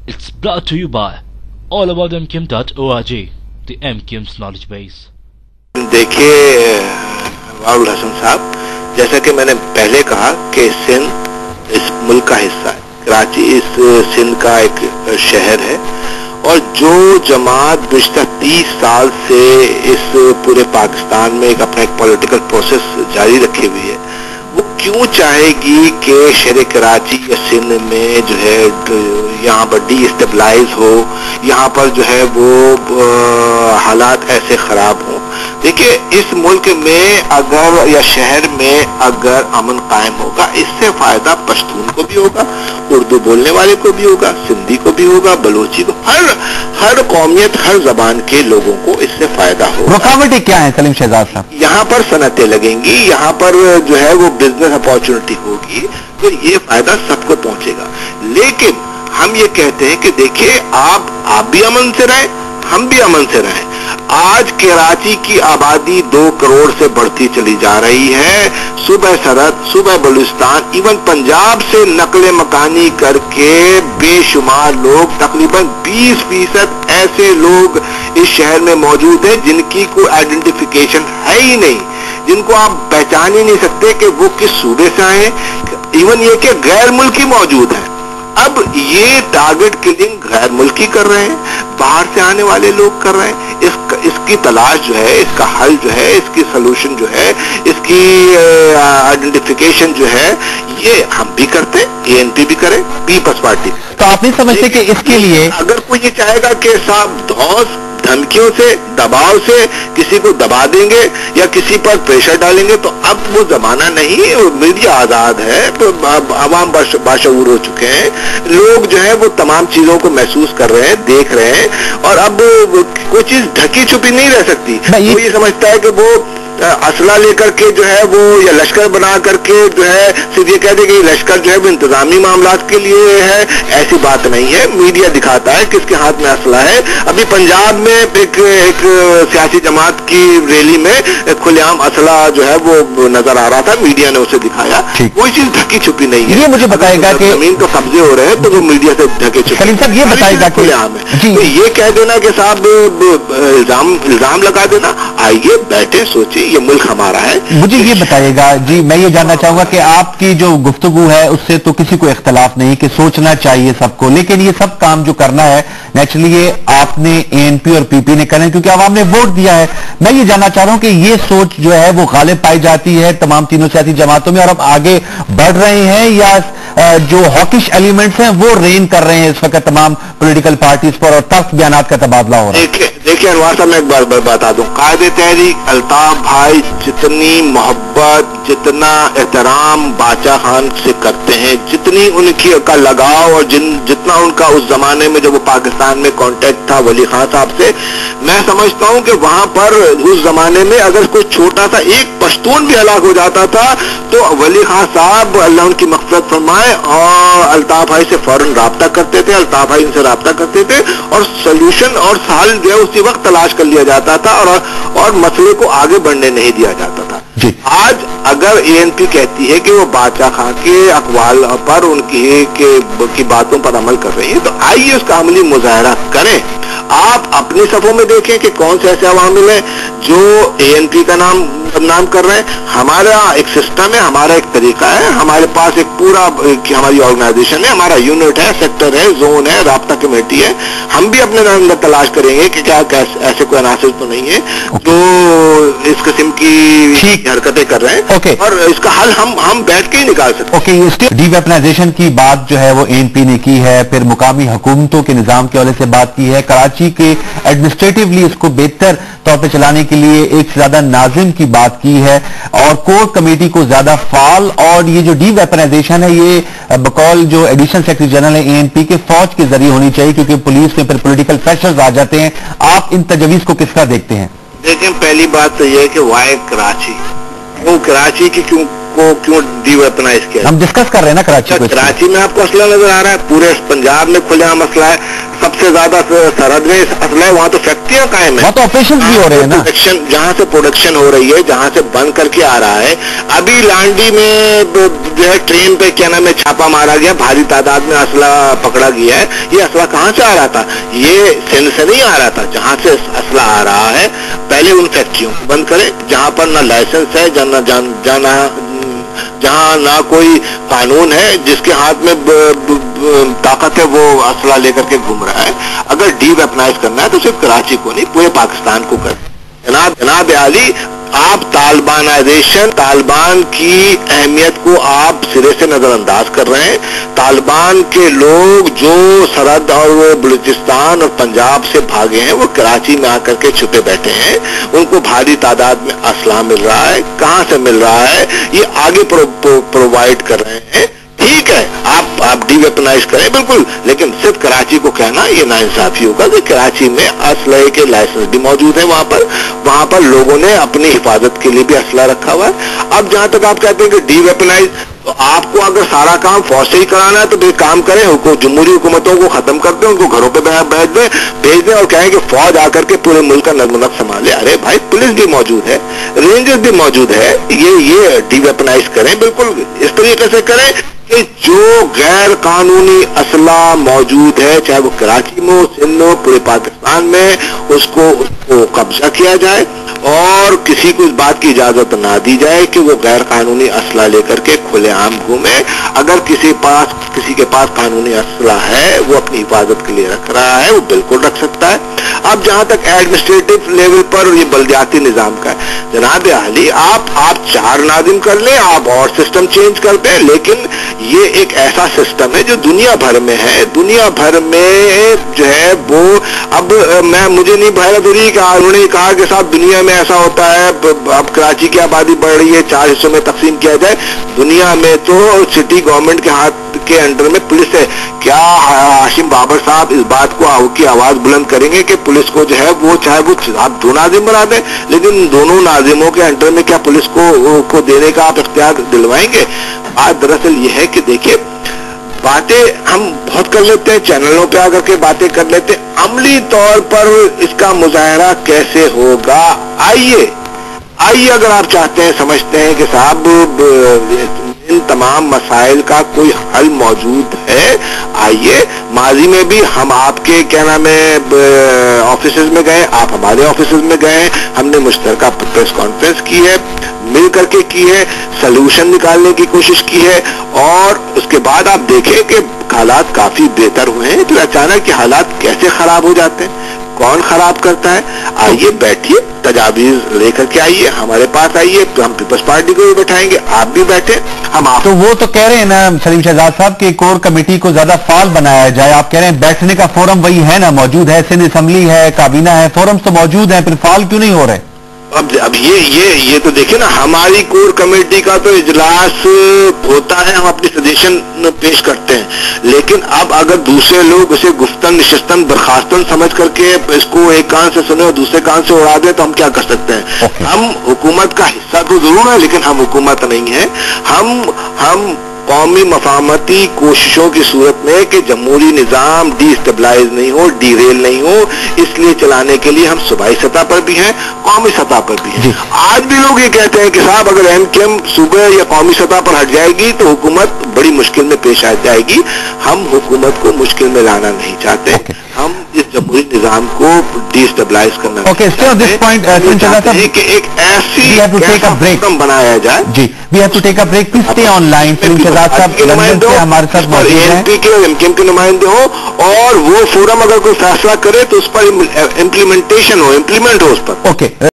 It's brought to you by allaboutmkim.org, the MKIM's knowledge base. देखिए vowel Hasan साहब, जैसा कि मैंने पहले कहा कि सिंध इस मुल्क का हिस्सा है, कराची इस सिंध का एक शहर है, और जो जमात गुज़श्ता 30 साल से इस पूरे पाकिस्तान में अपना एक पॉलिटिकल प्रोसेस जारी रखी हुई है, वो क्यों चाहेगी कि शहर कराची या सिंध में जो है यहाँ पर डिस्टेबलाइज हो, यहाँ पर जो है वो हालात ऐसे खराब हों। देखिए, इस मुल्क में अगर या शहर में अगर अमन कायम होगा, इससे फायदा पश्तून को भी होगा, उर्दू बोलने वाले को भी होगा, सिंधी को भी होगा, बलोची को, हर कौमियत, हर जबान के लोगों को इससे फायदा होगा। रुकावटें क्या है सलीम शहजाद साहब? यहाँ पर सनतें लगेंगी, यहाँ पर जो है वो बिजनेस अपॉर्चुनिटी होगी, तो ये फायदा सबको पहुंचेगा। लेकिन हम ये कहते हैं कि देखिए, आप भी अमन से रहें, हम भी अमन से रहें। आज कराची की आबादी 2 करोड़ से बढ़ती चली जा रही है। सुबह सरहद, सुबह बलूचिस्तान, इवन पंजाब से नकले मकानी करके बेशुमार लोग, तकरीबन 20% ऐसे लोग इस शहर में मौजूद हैं जिनकी कोई आइडेंटिफिकेशन है ही नहीं, जिनको आप पहचान ही नहीं सकते कि वो किस सूबे से आए। इवन ये कि गैर मुल्की मौजूद है। अब ये टारगेट किलिंग गैर मुल्की कर रहे हैं, बाहर से आने वाले लोग कर रहे हैं। इसकी तलाश जो है, इसका हल जो है, इसकी सोल्यूशन जो है, इसकी आइडेंटिफिकेशन जो है, ये हम भी करते, ANP भी करे, पीपल्स पार्टी। तो आप नहीं समझते कि इसके लिए अगर कोई ये चाहेगा कि साहब धौस धमकियों से, दबाव से किसी को दबा देंगे या किसी पर प्रेशर डालेंगे, तो अब वो जमाना नहीं है। मीडिया आजाद है, तो आवाम बाशऊर हो चुके हैं, लोग जो है वो तमाम चीजों को महसूस कर रहे हैं, देख रहे हैं, और अब कोई चीज ढकी छुपी नहीं रह सकती। वो ये समझता है कि वो असला लेकर के जो है वो, या लश्कर बना करके जो है सिर्फ ये कह दे कि लश्कर जो है वो इंतजामी मामलात के लिए है, ऐसी बात नहीं है। मीडिया दिखाता है किसके हाथ में असला है। अभी पंजाब में एक सियासी जमात की रैली में खुलेआम असला जो है वो नजर आ रहा था, मीडिया ने उसे दिखाया। कोई चीज ढकी छुपी नहीं है। ये मुझे बताएगा कि जमीन तो कब्जे हो रहे हैं, तो वो मीडिया से ढके छुपे ये बताएगा खुलेआम है। तो ये कह देना कि साहब इल्जाम लगा देना, आइए बैठे सोचिए, ये मुल्क हमारा है। मुझे ये बताइएगा जी, मैं ये जानना चाहूंगा कि आपकी जो गुफ्तगू है उससे तो किसी को इख्तलाफ नहीं कि सोचना चाहिए सबको, लेकिन ये सब काम जो करना है नेचुरली ये आपने ANP और PP ने करना है क्योंकि आवाम ने वोट दिया है। मैं ये जानना चाह रहा हूं कि ये सोच जो है वो गालिब पाई जाती है तमाम तीनों सियासी जमातों में और अब आगे बढ़ रहे हैं, या जो हॉकिश एलिमेंट्स हैं वो रेन कर रहे हैं इस वक्त तमाम पॉलिटिकल पार्टीज पर और तख्त बयानात का तबादला हो रहा है? देखिए अनवार साहब, मैं एक बार बता दूं, कायदे तहरीक अल्ताफ भाई जितनी मोहब्बत, जितना एहतराम बादशाह खान से करते हैं, जितनी उनकी का लगाव और जितना उनका उस जमाने में जब वो पाकिस्तान में कांटेक्ट था वली खान साहब से, मैं समझता हूं कि वहां पर उस जमाने में अगर कोई छोटा सा एक पश्तून भी हलाक हो जाता था तो वली खान साहब, अल्लाह उनकी मग़फ़िरत फरमाए, और अल्ताफ भाई से फौरन राब्ता करते थे, अल्ताफ भाई उनसे राब्ता करते थे और सोल्यूशन और हल जो है उसी वक्त तलाश कर लिया जाता था और मसले को आगे बढ़ने नहीं दिया जाता था। आज अगर ANP कहती है कि वो बादशाह खान के अक़वाल पर उनकी बातों पर अमल कर रही है, तो आइए उसका अमली मुज़ाहरा करें। आप अपनी सफ़ों में देखें कि कौन से ऐसे अवामिल हैं जो ANP का नाम बदनाम कर रहे हैं। हमारा एक सिस्टम है, हमारा एक तरीका है, हमारे पास एक पूरा हमारी ऑर्गेनाइजेशन है, हमारा यूनिट है, सेक्टर है, जोन है, राब्ता कमेटी है। हम भी अपने अंदर तलाश करेंगे कि क्या ऐसे कोई अनासर तो नहीं है जो इस किस्म की हरकतें कर रहे हैं, और इसका हल हम बैठ के ही निकाल सकते हैं। डीवेपनाइजेशन की बात जो है वो ANP ने की है, फिर मुकामी हुकूमतों के निजाम के हवाले से बात की है, कराची के एडमिनिस्ट्रेटिवली इसको बेहतर तौर पर चलाने के लिए एक से ज्यादा नाजिम की बात की है, और कोर कमेटी को ज्यादा फाल, और ये जो डीवेपनाइजेशन है ये बकौल जो एडिशनल सेक्रेटरी जनरल है ANP के फौज के जरिए होनी चाहिए क्योंकि पुलिस में फिर पॉलिटिकल प्रेशर्स आ जाते हैं। आप इन तजवीज को किसका देखते हैं? देखें, पहली बात तो यह है कि वाई कराची, वो कराची की क्यों डीवेपनाइज किया? हम डिस्कस कर रहे हैं ना कराची को। कराची में आपको असला नजर आ रहा है, पूरे पंजाब में खुलेआम मसला है, सबसे ज्यादा सरहद में असला है, वहां तो फैक्ट्रियां कायम है, वहाँ तो ऑपरेशन भी हो रहे हैं ना, जहां से प्रोडक्शन हो रही है, जहां से बंद करके आ रहा है। अभी लांडी में जो है ट्रेन पे क्या नाम है छापा मारा गया, भारी तादाद में असला पकड़ा गया है। ये असला कहां से आ रहा था? ये सिंध से नहीं आ रहा था। जहां से असला आ रहा है पहले उन फैक्ट्रियों को बंद करें जहां पर ना लाइसेंस है, जहां ना कोई कानून है, जिसके हाथ में ताकत है वो असला लेकर के घूम रहा है। अगर डीवेपनाइज करना है तो सिर्फ कराची को नहीं, पूरे पाकिस्तान को कर। जनाब आली, आप तालिबानाइजेशन, तालिबान की अहमियत को आप सिरे से नजरअंदाज कर रहे हैं। तालिबान के लोग जो सरहद और वो बलूचिस्तान और पंजाब से भागे हैं, वो कराची में आकर के छुपे बैठे हैं। उनको भारी तादाद में असला मिल रहा है। कहां से मिल रहा है? ये आगे प्रोवाइड कर रहे हैं। ठीक है, आप डीवेपनाइज करें बिल्कुल, लेकिन सिर्फ कराची को कहना ये नाइंसाफी होगा कि कराची में असलहे के लाइसेंस भी मौजूद है। वहां पर लोगों ने अपनी हिफाजत के लिए भी असला रखा हुआ है। अब जहां तक आप कहते हैं कि डीवेपनाइज, तो आपको अगर सारा काम फौज से ही कराना है तो एक काम करें, जमहूरी हुकूमतों को खत्म कर दें, उनको घरों पे भेज दें और कहें कि फौज आकर के पूरे मुल्क का नज़्म-ओ-नस्क संभाले। अरे भाई, पुलिस भी मौजूद है, रेंजर्स भी मौजूद है, ये डीवेपनाइज करें, बिल्कुल इस तरीके से करें कि जो गैर कानूनी असला मौजूद है, चाहे वो कराची में हो, सिंध हो, पूरे पाकिस्तान में, उसको कब्जा किया जाए और किसी को इस बात की इजाजत ना दी जाए कि वो गैर कानूनी असला लेकर के खुलेआम घूमे। अगर किसी के पास कानूनी असला है, वो अपनी हिफाजत के लिए रख रहा है, वो बिल्कुल रख सकता है। अब जहां तक एडमिनिस्ट्रेटिव लेवल पर ये बल्दियाती निजाम का है, जनाब आली, आप 4 नाजिम कर लें, आप और सिस्टम चेंज कर दें, लेकिन ये एक ऐसा सिस्टम है जो दुनिया भर में है। दुनिया भर में जो है वो, अब मुझे नहीं भैरत हो रही कि उन्होंने कहा कि साहब दुनिया में ऐसा होता है, अब कराची की आबादी बढ़ रही है, 4 हिस्सों में तकसीम किया जाए। दुनिया में तो सिटी गवर्नमेंट के हाथ के अंडर में पुलिस है। क्या हाशिम बाबर साहब इस बात को की आवाज बुलंद करेंगे कि पुलिस को जो है वो, चाहे वो आप 2 नाजिम बना दें, लेकिन दोनों नाजिमों के अंडर में क्या पुलिस को देने का आप इख्तियार दिलवाएंगे? बात दरअसल ये है कि देखिए, बातें हम बहुत कर लेते हैं, चैनलों पे आकर के बातें कर लेते हैं, अमली तौर पर इसका मुजाहरा कैसे होगा? आइए अगर आप चाहते हैं, समझते हैं कि साहब इन तमाम मसाइल का कोई हल मौजूद है, आइए। माजी में भी हम आपके क्या नाम है ऑफिसेज में गए, आप हमारे ऑफिसेज में गए, हमने मुश्तरका प्रेस कॉन्फ्रेंस की है, मिल करके की है, सलूशन निकालने की कोशिश की है, और उसके बाद आप देखें कि हालात काफी बेहतर हुए हैं। फिर अचानक ये हालात कैसे खराब हो जाते हैं, कौन खराब करता है? आइए, बैठिए, तजावीज लेकर के आइए, हमारे पास आइए, तो हम पीपल्स पार्टी को भी बैठाएंगे, आप भी बैठे, हम आप। तो वो तो कह रहे हैं ना सलीम शहजाद साहब कि कोर कमेटी को ज्यादा फाल बनाया जाए। आप कह रहे हैं बैठने का फोरम वही है ना, मौजूद है, सिंध असम्बली है, काबीना है, फोरम्स तो मौजूद है, फिर फाल क्यों नहीं हो रहे? अब ये तो देखिए ना, हमारी कोर कमेटी का तो इजलास होता है, हम अपनी सजेशन पेश करते हैं, लेकिन अब अगर दूसरे लोग उसे गुफ्तन निशस्तन बर्खास्तन समझ करके इसको एक कान से सुने और दूसरे कान से उड़ा दे, तो हम क्या कर सकते हैं? हम हुकूमत का हिस्सा तो जरूर है, लेकिन हम हुकूमत नहीं है। हम कौमी मफामती कोशिशों की सूरत में कि जमहूरी निज़ाम डिस्टेबलाइज नहीं हो, डीरेल नहीं हो, इसलिए चलाने के लिए हम सूबाई सतह पर भी हैं, कौमी सतह पर भी हैं। आज भी लोग ये कहते हैं कि साहब अगर एमकेएम सूबे या कौमी सतह पर हट जाएगी तो हुकूमत बड़ी मुश्किल में पेश आ जाएगी। हम हुकूमत को मुश्किल में लाना नहीं चाहते, हम इस जमहूरी निज़ाम को डिस्टेबलाइज करना चाहते हैं कि एक ऐसी बनाया जाए। जी, we have to take a break, please stay online. नुमाइंदे हमारे साथ मौजूद हैं, एनपी के और एमकेएम के नुमाइंदे हो, और वो फोरम अगर कोई फैसला करे तो उस पर इम्प्लीमेंट हो उस पर। ओके।